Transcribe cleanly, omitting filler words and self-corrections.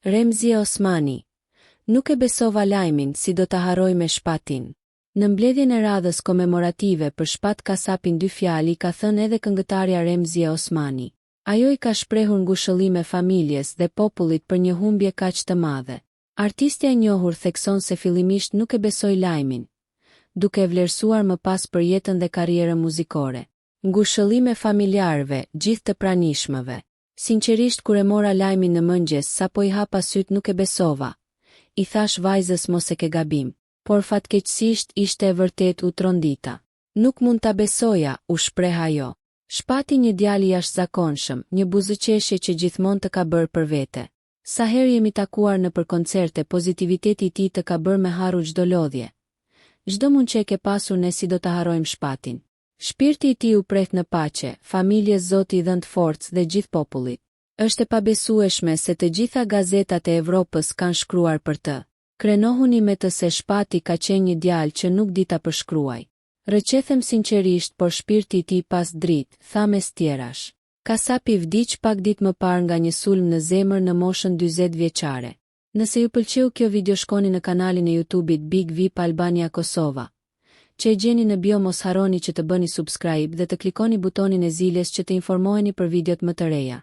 Remzi Osmani. Nuk e besova lajmin, si do ta harroj me shpatin. Në mbledhjen e radhës komemorative për shpat kasapin 2 fjali ka thënë edhe këngëtarja Remzi Osmani. Ajo i ka shprehur ngushëllime familjes dhe popullit për një humbje kaq të madhe. Artistja e njohur thekson se fillimisht nuk e besoi lajmin, duke vlerësuar më pas për jetën dhe karrierën muzikore. Ngushëllime familjarëve, gjithë të pranishmëve. Sinqerisht kur e mora lajmin në mëngjes sapo i hapa syt nuk e besova. I thash vajzës mos e ke gabim, por fatkeqësisht ishte e vërtet u trondita. Nuk mund ta besoja, u shpreh ajo. Shpati një djali jashtëzakonshëm, një buzëqeshje që gjithmonë të ka bërë për vete. Sa herë jemi takuar në për koncerte, pozitiviteti i tij të ka bërë me harru çdo lodhje. Çdo mund që e ke pasur ne si do ta harrojmë shpatin. Shpirti i tij u preth në paqe, familjes Zoti i dhënë forcë dhe gjithë popullit. Është e pabesueshme se të gjitha gazetat e Evropës kanë shkruar për të. Krenohuni me të se shpati ka qenë një djalë që nuk di ta përshkruaj. Rëqethem sinqerisht, por shpirti i tij pas dritë, tha mes tjerash. Kasapi vdiq pak ditë më parë nga një sulm në zemër në moshën 40 vjeçare. Nëse ju pëlqeu kjo video shkoni në kanalin e YouTube-it Big VIP Albania Kosova, që e gjeni në bio. Mos harroni që të bëni subscribe dhe të klikoni butonin e ziljes që të informoheni për videot më të reja.